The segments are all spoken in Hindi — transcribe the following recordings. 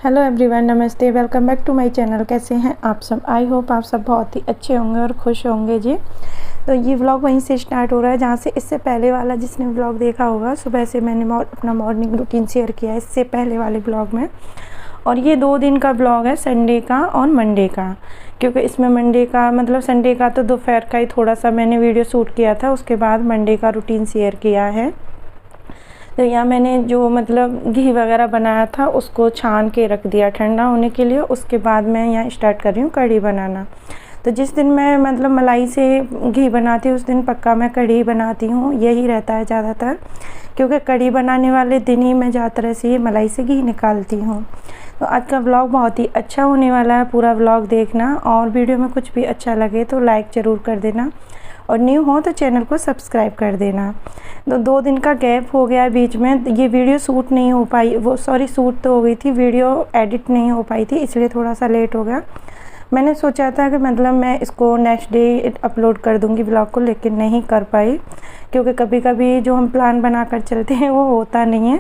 हेलो एवरीवन, नमस्ते। Welcome back to my channel. कैसे हैं आप सब? आई होप आप सब बहुत ही अच्छे होंगे और खुश होंगे जी। तो ये व्लॉग वहीं से स्टार्ट हो रहा है जहाँ से इससे पहले वाला जिसने व्लॉग देखा होगा, सुबह से मैंने अपना मॉर्निंग रूटीन शेयर किया है इससे पहले वाले व्लॉग में। और ये 2 दिन का व्लॉग है, संडे का और मंडे का, क्योंकि इसमें मंडे का मतलब संडे का तो दोपहर का ही थोड़ा सा मैंने वीडियो शूट किया था, उसके बाद मंडे का रूटीन शेयर किया है। तो यहाँ मैंने जो मतलब घी वगैरह बनाया था उसको छान के रख दिया ठंडा होने के लिए। उसके बाद मैं यहाँ स्टार्ट कर रही हूँ कढ़ी बनाना। तो जिस दिन मैं मतलब मलाई से घी बनाती हूँ उस दिन पक्का मैं कढ़ी बनाती हूँ, यही रहता है ज़्यादातर, क्योंकि कढ़ी बनाने वाले दिन ही मैं ज़्यादातर से मलाई से घी निकालती हूँ। तो आज का व्लॉग बहुत ही अच्छा होने वाला है, पूरा व्लॉग देखना। और वीडियो में कुछ भी अच्छा लगे तो लाइक ज़रूर कर देना, और न्यू हो तो चैनल को सब्सक्राइब कर देना। तो 2 दिन का गैप हो गया बीच में, ये वीडियो शूट नहीं हो पाई, शूट तो हो गई थी, वीडियो एडिट नहीं हो पाई थी, इसलिए थोड़ा सा लेट हो गया। मैंने सोचा था कि मतलब मैं इसको नेक्स्ट डे अपलोड कर दूंगी व्लॉग को, लेकिन नहीं कर पाई, क्योंकि कभी कभी जो हम प्लान बना कर चलते हैं वो होता नहीं है।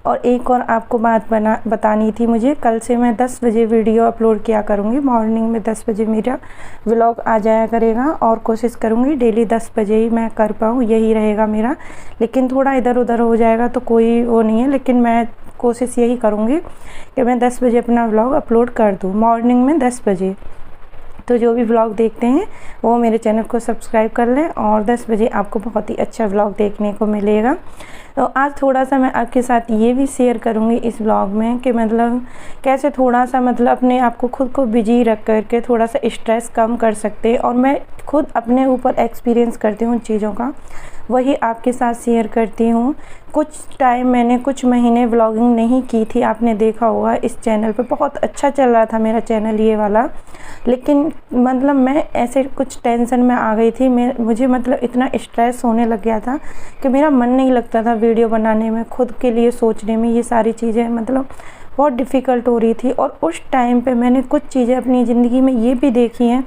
और एक और आपको बात बतानी थी मुझे, कल से मैं 10 बजे वीडियो अपलोड किया करूँगी। मॉर्निंग में 10 बजे मेरा व्लॉग आ जाया करेगा, और कोशिश करूँगी डेली 10 बजे ही मैं कर पाऊँ, यही रहेगा मेरा। लेकिन थोड़ा इधर उधर हो जाएगा तो कोई वो नहीं है, लेकिन मैं कोशिश यही करूँगी कि मैं 10 बजे अपना व्लॉग अपलोड कर दूँ, मॉर्निंग में 10 बजे। तो जो भी व्लॉग देखते हैं वो मेरे चैनल को सब्सक्राइब कर लें, और 10 बजे आपको बहुत ही अच्छा व्लॉग देखने को मिलेगा। तो आज थोड़ा सा मैं आपके साथ ये भी शेयर करूँगी इस व्लॉग में कि मतलब कैसे थोड़ा सा मतलब अपने आप को खुद को बिजी रख करके थोड़ा सा स्ट्रेस कम कर सकते हैं। और मैं खुद अपने ऊपर एक्सपीरियंस करती हूँ उन चीज़ों का, वही आपके साथ शेयर करती हूँ। कुछ टाइम मैंने कुछ महीने व्लॉगिंग नहीं की थी, आपने देखा होगा इस चैनल पे बहुत अच्छा चल रहा था मेरा चैनल ये वाला, लेकिन मतलब मैं ऐसे कुछ टेंशन में आ गई थी, मुझे मतलब इतना स्ट्रेस होने लग गया था कि मेरा मन नहीं लगता था वीडियो बनाने में, खुद के लिए सोचने में, ये सारी चीज़ें मतलब बहुत डिफ़िकल्ट हो रही थी। और उस टाइम पे मैंने कुछ चीज़ें अपनी ज़िंदगी में ये भी देखी हैं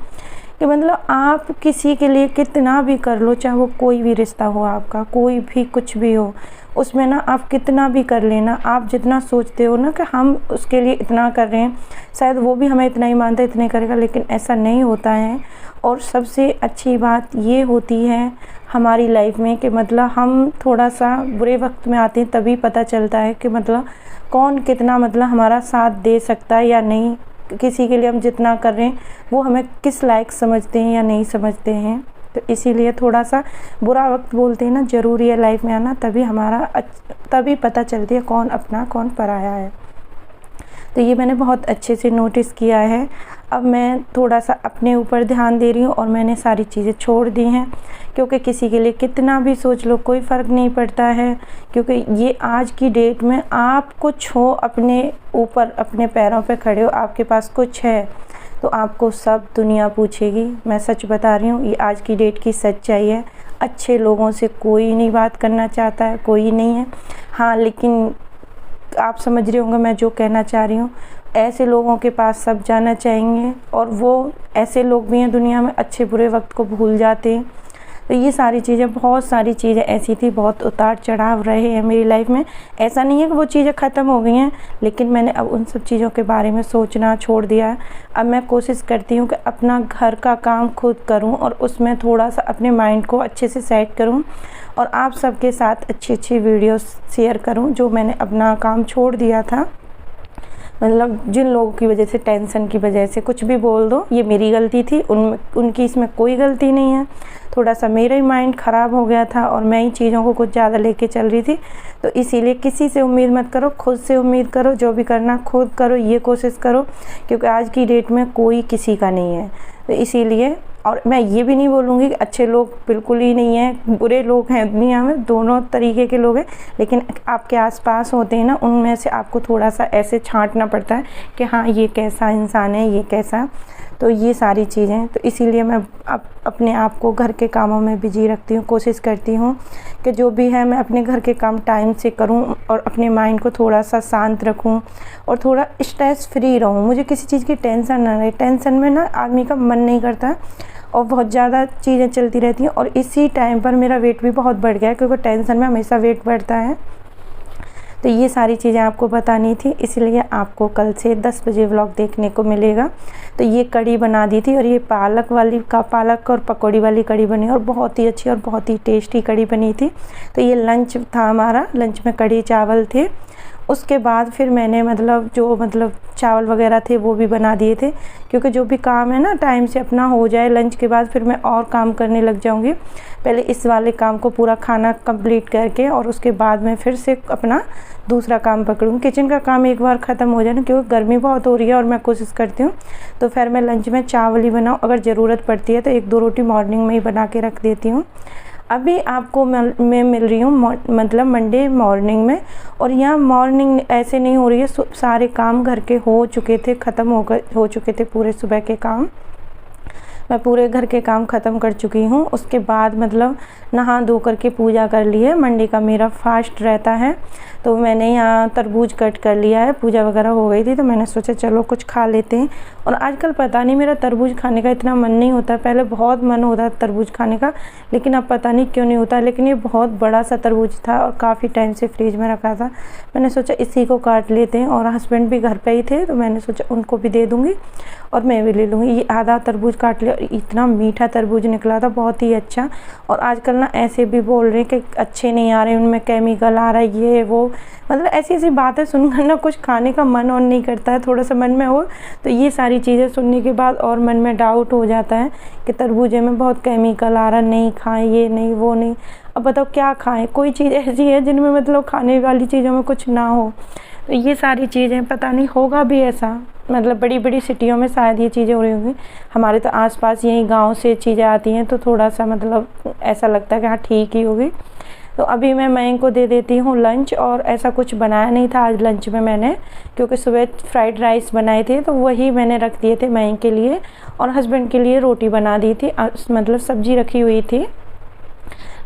कि मतलब आप किसी के लिए कितना भी कर लो, चाहे वो कोई भी रिश्ता हो आपका, कोई भी कुछ भी हो, उसमें ना आप कितना भी कर लेना, आप जितना सोचते हो ना कि हम उसके लिए इतना कर रहे हैं, शायद वो भी हमें इतना ही मानता है, इतने करेगा, लेकिन ऐसा नहीं होता है। और सबसे अच्छी बात ये होती है हमारी लाइफ में कि मतलब हम थोड़ा सा बुरे वक्त में आते हैं तभी पता चलता है कि मतलब कौन कितना मतलब हमारा साथ दे सकता है या नहीं, किसी के लिए हम जितना कर रहे हैं वो हमें किस लायक समझते हैं या नहीं समझते हैं। तो इसीलिए थोड़ा सा बुरा वक्त बोलते हैं ना, ज़रूरी है लाइफ में आना, तभी पता चलती है कौन अपना कौन पराया है। तो ये मैंने बहुत अच्छे से नोटिस किया है। अब मैं थोड़ा सा अपने ऊपर ध्यान दे रही हूँ, और मैंने सारी चीज़ें छोड़ दी हैं, क्योंकि किसी के लिए कितना भी सोच लो कोई फ़र्क नहीं पड़ता है। क्योंकि ये आज की डेट में आप कुछ हो, अपने ऊपर अपने पैरों पे खड़े हो, आपके पास कुछ है, तो आपको सब दुनिया पूछेगी। मैं सच बता रही हूँ, ये आज की डेट की सच्चाई है। अच्छे लोगों से कोई नहीं बात करना चाहता है, कोई नहीं है। हाँ, लेकिन आप समझ रहे होंगे मैं जो कहना चाह रही हूँ, ऐसे लोगों के पास सब जाना चाहेंगे, और वो ऐसे लोग भी हैं दुनिया में अच्छे बुरे वक्त को भूल जाते हैं। तो ये सारी चीज़ें, बहुत सारी चीज़ें ऐसी थी, बहुत उतार चढ़ाव रहे हैं मेरी लाइफ में। ऐसा नहीं है कि वो चीज़ें ख़त्म हो गई हैं, लेकिन मैंने अब उन सब चीज़ों के बारे में सोचना छोड़ दिया है। अब मैं कोशिश करती हूँ कि अपना घर का काम खुद करूँ, और उसमें थोड़ा सा अपने माइंड को अच्छे से सेट करूँ, और आप सबके साथ अच्छी अच्छी वीडियोस शेयर करूँ। जो मैंने अपना काम छोड़ दिया था, मतलब जिन लोगों की वजह से, टेंशन की वजह से कुछ भी बोल दो, ये मेरी गलती थी, उनकी इसमें कोई गलती नहीं है। थोड़ा सा मेरा ही माइंड ख़राब हो गया था, और मैं ही चीज़ों को कुछ ज़्यादा लेके चल रही थी। तो इसीलिए किसी से उम्मीद मत करो, खुद से उम्मीद करो, जो भी करना खुद करो, ये कोशिश करो, क्योंकि आज की डेट में कोई किसी का नहीं है। तो इसीलिए, और मैं ये भी नहीं बोलूँगी कि अच्छे लोग बिल्कुल ही नहीं हैं, बुरे लोग हैं दुनिया में, दोनों तरीके के लोग हैं, लेकिन आपके आसपास होते हैं ना, उनमें से आपको थोड़ा सा ऐसे छांटना पड़ता है कि हाँ ये कैसा इंसान है, ये कैसा। तो ये सारी चीज़ें, तो इसीलिए मैं अपने आप को घर के कामों में बिजी रखती हूँ। कोशिश करती हूँ कि जो भी है मैं अपने घर के काम टाइम से करूँ, और अपने माइंड को थोड़ा सा शांत रखूँ, और थोड़ा स्ट्रेस फ्री रहूँ। मुझे किसी चीज़ की टेंशन ना रहे, टेंशन में ना आदमी का मन नहीं करता, और बहुत ज़्यादा चीज़ें चलती रहती हैं। और इसी टाइम पर मेरा वेट भी बहुत बढ़ गया है, क्योंकि टेंशन में हमेशा वेट बढ़ता है। तो ये सारी चीज़ें आपको बतानी थी, इसलिए आपको कल से 10 बजे व्लॉग देखने को मिलेगा। तो ये कढ़ी बना दी थी और ये पालक और पकौड़ी वाली कढ़ी बनी और बहुत ही अच्छी और बहुत ही टेस्टी कढ़ी बनी थी। तो ये लंच था हमारा, लंच में कढ़ी चावल थे। उसके बाद फिर मैंने जो चावल वगैरह थे वो भी बना दिए थे, क्योंकि जो भी काम है ना टाइम से अपना हो जाए। लंच के बाद फिर मैं और काम करने लग जाऊंगी। पहले इस वाले काम को पूरा खाना कंप्लीट करके और उसके बाद मैं फिर से अपना दूसरा काम पकड़ूँ। किचन का काम एक बार ख़त्म हो जाए ना, क्योंकि गर्मी बहुत हो रही है और मैं कोशिश करती हूँ तो फिर मैं लंच में चावल ही बनाऊँ। अगर ज़रूरत पड़ती है तो 1-2 रोटी मॉर्निंग में ही बना के रख देती हूँ। अभी आपको मैं मिल रही हूँ मंडे मॉर्निंग में, और यहाँ मॉर्निंग ऐसे नहीं हो रही है, सारे काम घर के हो चुके थे, ख़त्म हो चुके थे पूरे सुबह के काम। मैं पूरे घर के काम ख़त्म कर चुकी हूँ। उसके बाद नहा धो करके पूजा कर ली है। मंडे का मेरा फास्ट रहता है, तो मैंने यहाँ तरबूज कट कर लिया है। पूजा वगैरह हो गई थी तो मैंने सोचा चलो कुछ खा लेते हैं। और आजकल पता नहीं मेरा तरबूज खाने का इतना मन नहीं होता। पहले बहुत मन होता था तरबूज खाने का, लेकिन अब पता नहीं क्यों नहीं होता। लेकिन ये बहुत बड़ा सा तरबूज था और काफ़ी टाइम से फ्रिज में रखा था। मैंने सोचा इसी को काट लेते हैं, और हस्बैंड भी घर पे ही थे तो मैंने सोचा उनको भी दे दूँगी और मैं भी ले लूँगी। ये आधा तरबूज काट लिया और इतना मीठा तरबूज निकला था, बहुत ही अच्छा। और आजकल ना ऐसे भी बोल रहे हैं कि अच्छे नहीं आ रहे, उनमें केमिकल आ रहा है, ये वो ऐसी ऐसी बातें सुनकर ना कुछ खाने का मन और नहीं करता है। थोड़ा सा मन में हो तो ये सारी चीज़ें सुनने के बाद और मन में डाउट हो जाता है कि तरबूजे में बहुत केमिकल आ रहा, नहीं खाएं, ये नहीं वो नहीं। अब बताओ क्या खाएं? कोई चीज़ ऐसी है जिनमें खाने वाली चीज़ों में कुछ ना हो। तो ये सारी चीज़ें पता नहीं होगा भी ऐसा, बड़ी बड़ी सिटियों में शायद ये चीज़ें हो रही होंगी। हमारे तो आसपास यही गांव से चीज़ें आती हैं तो थोड़ा सा ऐसा लगता है कि हाँ ठीक ही होगी। तो अभी मैं मयंक को दे देती हूँ लंच। और ऐसा कुछ बनाया नहीं था आज लंच में मैंने, क्योंकि सुबह फ्राइड राइस बनाए थे तो वही मैंने रख दिए थे मयंक के लिए, और हस्बैंड के लिए रोटी बना दी थी। सब्जी रखी हुई थी,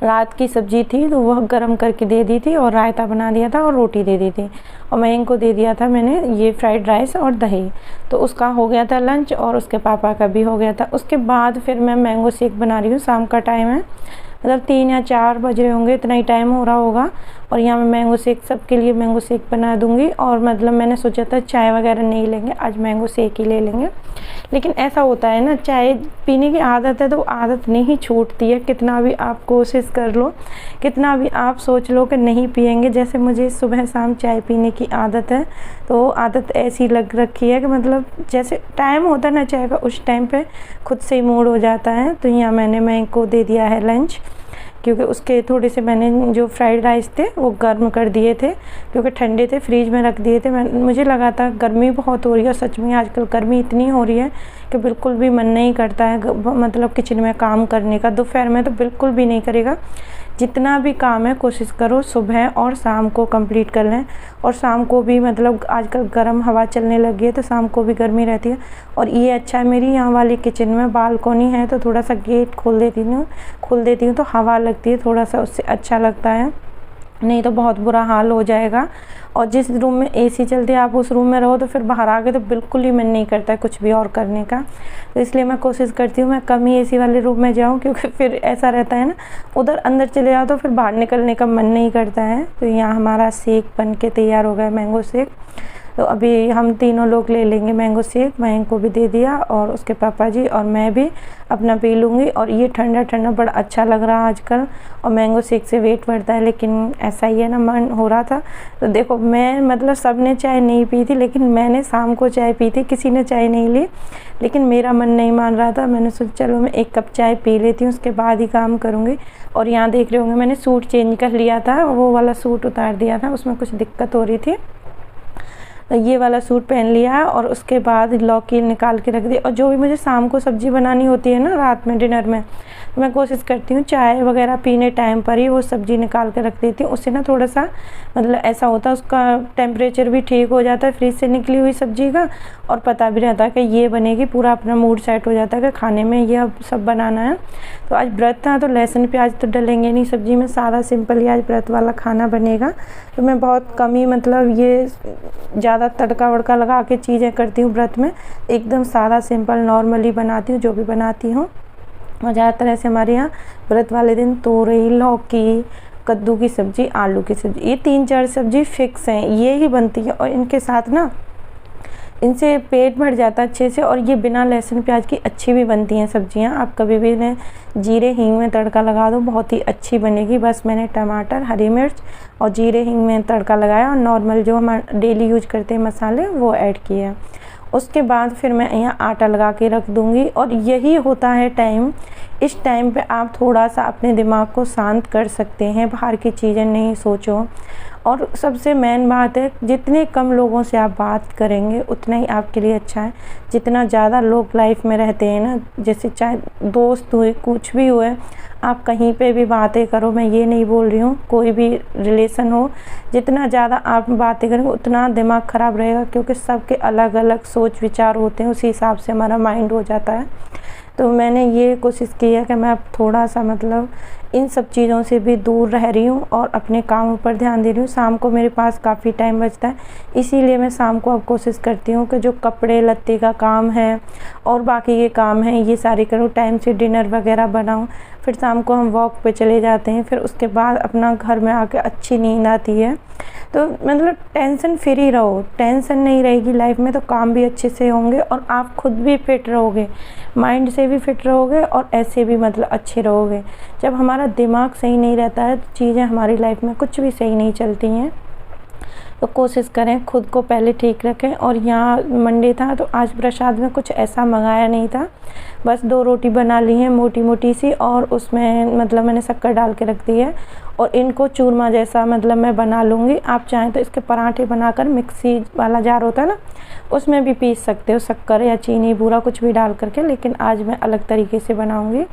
रात की सब्जी थी तो वह गरम करके दे दी थी, और रायता बना दिया था और रोटी दे दी थी। और मयंक को दे दिया था मैंने ये फ्राइड राइस और दही। तो उसका हो गया था लंच और उसके पापा का भी हो गया था। उसके बाद फिर मैं मैंगो शेक बना रही हूँ। शाम का टाइम है, 3 या 4 बज रहे होंगे, इतना ही टाइम हो रहा होगा। और यहाँ मैं मैंगो शेक सबके लिए मैंगो शेक बना दूँगी। और मैंने सोचा था चाय वगैरह नहीं लेंगे, आज मैंगो शेक ही ले लेंगे। लेकिन ऐसा होता है ना, चाय पीने की आदत है तो आदत नहीं छूटती है। कितना भी आप कोशिश कर लो, कितना भी आप सोच लो कि नहीं पिएंगे। जैसे मुझे सुबह शाम चाय पीने की आदत है, तो आदत ऐसी लग रखी है कि जैसे टाइम होता है ना चाय का, उस टाइम पे खुद से ही मूड हो जाता है। तो यहाँ मैंने मयंक को दे दिया है लंच, क्योंकि उसके थोड़े से मैंने जो फ्राइड राइस थे वो गर्म कर दिए थे, क्योंकि ठंडे थे, फ्रीज में रख दिए थे। मुझे लगा था गर्मी बहुत हो रही है, सच में आजकल गर्मी इतनी हो रही है कि बिल्कुल भी मन नहीं करता है किचन में काम करने का। दोपहर में तो बिल्कुल भी नहीं करेगा। जितना भी काम है कोशिश करो सुबह और शाम को कंप्लीट कर लें। और शाम को भी आजकल गर्म हवा चलने लगी है तो शाम को भी गर्मी रहती है। और ये अच्छा है, मेरी यहाँ वाली किचन में बालकोनी है तो थोड़ा सा गेट खोल देती हूँ तो हवा लगती है, थोड़ा सा उससे अच्छा लगता है, नहीं तो बहुत बुरा हाल हो जाएगा। और जिस रूम में एसी चलती है आप उस रूम में रहो तो फिर बाहर आके तो बिल्कुल ही मन नहीं करता है कुछ भी और करने का। तो इसलिए मैं कोशिश करती हूँ मैं कम ही एसी वाले रूम में जाऊँ, क्योंकि फिर ऐसा रहता है ना, उधर अंदर चले जाओ तो फिर बाहर निकलने का मन नहीं करता है। तो यहाँ हमारा शेक बन के तैयार हो गया, मैंगो शेक। तो अभी हम तीनों लोग ले लेंगे मैंगो शेक। मयंक को भी दे दिया और उसके पापा जी और मैं भी अपना पी लूँगी। और ये ठंडा ठंडा बड़ा अच्छा लग रहा है आजकल, और मैंगो शेक से वेट बढ़ता है। लेकिन ऐसा ही है ना, मन हो रहा था। तो देखो मैं सब ने चाय नहीं पी थी, लेकिन मैंने शाम को चाय पी थी, किसी ने चाय नहीं ली, लेकिन मेरा मन नहीं मान रहा था। मैंने सोचा चलो मैं 1 कप चाय पी लेती हूँ, उसके बाद ही काम करूँगी। और यहाँ देख रहे होंगे मैंने सूट चेंज कर लिया था, वो वाला सूट उतार दिया था, उसमें कुछ दिक्कत हो रही थी। ये वाला सूट पहन लिया है और उसके बाद लौकी निकाल के रख दी। और जो भी मुझे शाम को सब्ज़ी बनानी होती है ना रात में डिनर में, तो मैं कोशिश करती हूँ चाय वगैरह पीने टाइम पर ही वो सब्ज़ी निकाल के रख देती हूँ। उससे ना थोड़ा सा ऐसा होता है, उसका टेम्परेचर भी ठीक हो जाता है फ्रिज से निकली हुई सब्ज़ी का, और पता भी रहता है कि ये बनेगी, पूरा अपना मूड सेट हो जाता है कि खाने में ये अब सब बनाना है। तो आज व्रत था तो लहसुन प्याज तो डलेंगे नहीं सब्ज़ी में, सादा सिंपल ही आज व्रत वाला खाना बनेगा। तो मैं बहुत कम ही ये ज़्यादा तड़का वड़का लगा के चीज़ें करती हूँ व्रत में, एकदम सादा सिंपल नॉर्मली बनाती हूँ जो भी बनाती हूँ। और ज़्यादातर ऐसे हमारे यहाँ व्रत वाले दिन तोरई, लौकी कद्दू की सब्ज़ी, आलू की सब्ज़ी, ये 3-4 सब्ज़ी फिक्स हैं, ये ही बनती है। और इनके साथ ना इनसे पेट भर जाता है अच्छे से। और ये बिना लहसुन प्याज की अच्छी भी बनती हैं सब्जियां। आप कभी भी इन्हें जीरे हींग में तड़का लगा दो, बहुत ही अच्छी बनेगी। बस मैंने टमाटर, हरी मिर्च और जीरे हींग में तड़का लगाया और नॉर्मल जो हम डेली यूज करते हैं मसाले वो ऐड किए। उसके बाद फिर मैं यहाँ आटा लगा के रख दूँगी। और यही होता है टाइम, इस टाइम पे आप थोड़ा सा अपने दिमाग को शांत कर सकते हैं, बाहर की चीज़ें नहीं सोचो। और सबसे मेन बात है, जितने कम लोगों से आप बात करेंगे उतना ही आपके लिए अच्छा है। जितना ज़्यादा लोग लाइफ में रहते हैं ना, जैसे चाहे दोस्त हुए, कुछ भी हुए, आप कहीं पे भी बातें करो, मैं ये नहीं बोल रही हूँ कोई भी रिलेशन हो, जितना ज़्यादा आप बातें करेंगे उतना दिमाग ख़राब रहेगा, क्योंकि सबके अलग अलग सोच विचार होते हैं, उसी हिसाब से हमारा माइंड हो जाता है। तो मैंने ये कोशिश की है कि मैं अब थोड़ा सा मतलब इन सब चीज़ों से भी दूर रह रही हूँ और अपने कामों पर ध्यान दे रही हूँ। शाम को मेरे पास काफ़ी टाइम बचता है, इसीलिए मैं शाम को अब कोशिश करती हूँ कि जो कपड़े लत्ते का काम है और बाकी के काम हैं ये सारे करूँ, टाइम से डिनर वगैरह बनाऊँ। फिर शाम को हम वॉक पे चले जाते हैं, फिर उसके बाद अपना घर में आके अच्छी नींद आती है। तो मतलब टेंशन फ्री रहो, टेंशन नहीं रहेगी लाइफ में तो काम भी अच्छे से होंगे और आप खुद भी फिट रहोगे, माइंड से भी फिट रहोगे और ऐसे भी मतलब अच्छे रहोगे। जब हमारा दिमाग सही नहीं रहता है तो चीज़ें हमारी लाइफ में कुछ भी सही नहीं चलती हैं। तो कोशिश करें खुद को पहले ठीक रखें। और यहाँ मंडे था तो आज प्रसाद में कुछ ऐसा मंगाया नहीं था, बस 2 रोटी बना ली हैं मोटी मोटी सी, और उसमें मतलब मैंने शक्कर डाल के रख दी है और इनको चूरमा जैसा मतलब मैं बना लूँगी। आप चाहें तो इसके पराठे बनाकर मिक्सी वाला जार होता है ना, उसमें भी पीस सकते हो, शक्कर या चीनी बूरा कुछ भी डाल करके, लेकिन आज मैं अलग तरीके से बनाऊँगी।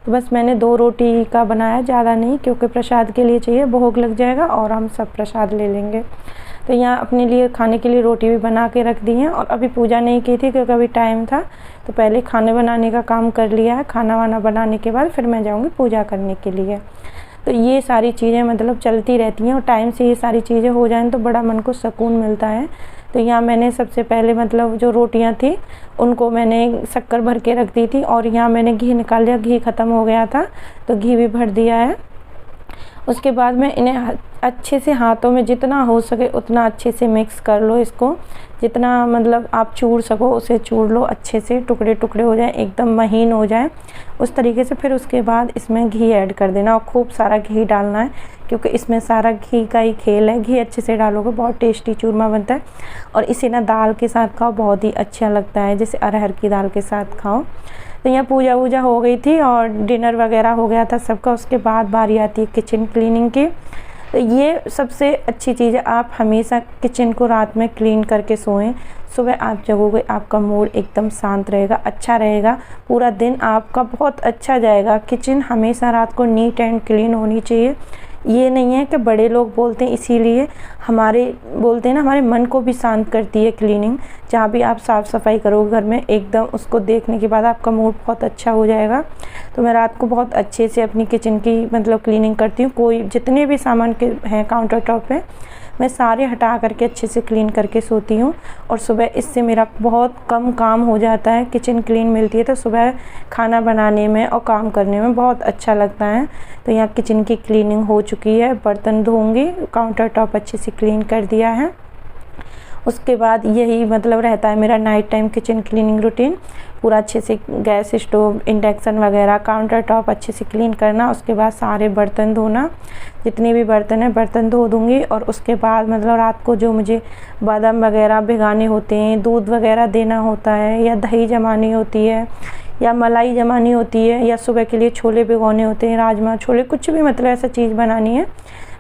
तो बस मैंने 2 रोटी का बनाया, ज़्यादा नहीं, क्योंकि प्रसाद के लिए चाहिए, भोग लग जाएगा और हम सब प्रसाद ले लेंगे। तो यहाँ अपने लिए खाने के लिए रोटी भी बना के रख दी हैं। और अभी पूजा नहीं की थी क्योंकि अभी टाइम था, तो पहले खाने बनाने का काम कर लिया है। खाना वाना बनाने के बाद फिर मैं जाऊँगी पूजा करने के लिए। तो ये सारी चीज़ें मतलब चलती रहती हैं और टाइम से ये सारी चीज़ें हो जाएं तो बड़ा मन को सुकून मिलता है। तो यहाँ मैंने सबसे पहले मतलब जो रोटियाँ थी उनको मैंने शक्कर भर के रख दी थी और यहाँ मैंने घी निकाल लिया, घी ख़त्म हो गया था तो घी भी भर दिया है। उसके बाद में इन्हें अच्छे से हाथों में जितना हो सके उतना अच्छे से मिक्स कर लो इसको, जितना मतलब आप चूर सको उसे चूर लो अच्छे से, टुकड़े टुकड़े हो जाए, एकदम महीन हो जाए उस तरीके से। फिर उसके बाद इसमें घी ऐड कर देना और खूब सारा घी डालना है, क्योंकि इसमें सारा घी का ही खेल है। घी अच्छे से डालोगे बहुत टेस्टी चूरमा बनता है और इसे ना दाल के साथ खाओ, बहुत ही अच्छा लगता है, जैसे अरहर की दाल के साथ खाओ। तो यहाँ पूजा वूजा हो गई थी और डिनर वगैरह हो गया था सबका। उसके बाद बारी आती है किचन क्लीनिंग की। तो ये सबसे अच्छी चीज़ है, आप हमेशा किचन को रात में क्लीन करके सोएं, सुबह आप जगोगे आपका मूड एकदम शांत रहेगा, अच्छा रहेगा, पूरा दिन आपका बहुत अच्छा जाएगा। किचन हमेशा रात को नीट एंड क्लीन होनी चाहिए। ये नहीं है कि बड़े लोग बोलते हैं इसीलिए हमारे बोलते हैं ना, हमारे मन को भी शांत करती है क्लीनिंग। जहाँ भी आप साफ़ सफाई करोगे घर में, एकदम उसको देखने के बाद आपका मूड बहुत अच्छा हो जाएगा। तो मैं रात को बहुत अच्छे से अपनी किचन की मतलब क्लीनिंग करती हूँ। कोई जितने भी सामान के हैं काउंटर टॉप पे मैं सारे हटा करके अच्छे से क्लीन करके सोती हूँ और सुबह इससे मेरा बहुत कम काम हो जाता है। किचन क्लीन मिलती है तो सुबह खाना बनाने में और काम करने में बहुत अच्छा लगता है। तो यहाँ किचन की क्लीनिंग हो चुकी है, बर्तन धोऊंगी, काउंटर टॉप अच्छे से क्लीन कर दिया है। उसके बाद यही मतलब रहता है मेरा night time kitchen cleaning routine, पूरा अच्छे से गैस स्टोव, इंडक्शन वगैरह, काउंटर टॉप अच्छे से क्लीन करना। उसके बाद सारे बर्तन धोना, जितने भी बर्तन हैं बर्तन धो दूँगी। और उसके बाद मतलब रात को जो मुझे बादाम वगैरह भिगाने होते हैं, दूध वगैरह देना होता है, या दही जमानी होती है, या मलाई जमानी होती है, या सुबह के लिए छोले भिगोने होते हैं, राजमा छोले, कुछ भी मतलब ऐसा चीज़ बनानी है,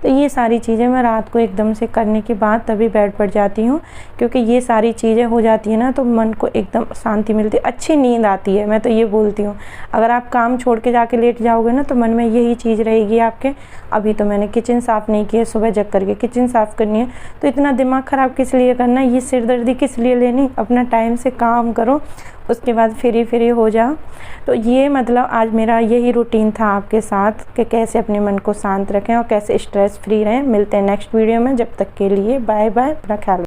तो ये सारी चीज़ें मैं रात को एकदम से करने के बाद तभी बेड पर जाती हूँ। क्योंकि ये सारी चीज़ें हो जाती है ना तो मन को एकदम शांति मिलती है, अच्छी नींद आती है। मैं तो ये बोलती हूँ, अगर आप काम छोड़ के जाके लेट जाओगे ना तो मन में यही चीज़ रहेगी आपके, अभी तो मैंने किचन साफ़ नहीं किया, सुबह जग करके किचन साफ़ करनी है, तो इतना दिमाग ख़राब किस लिए करना, ये सिरदर्दी किस लिए लेनी, अपना टाइम से काम करो, उसके बाद फ्री हो जाओ। तो ये मतलब आज मेरा यही रूटीन था आपके साथ कि कैसे अपने मन को शांत रखें और कैसे स्ट्रेस फ्री रहें। मिलते हैं नेक्स्ट वीडियो में, जब तक के लिए बाय बाय, अपना ख्याल।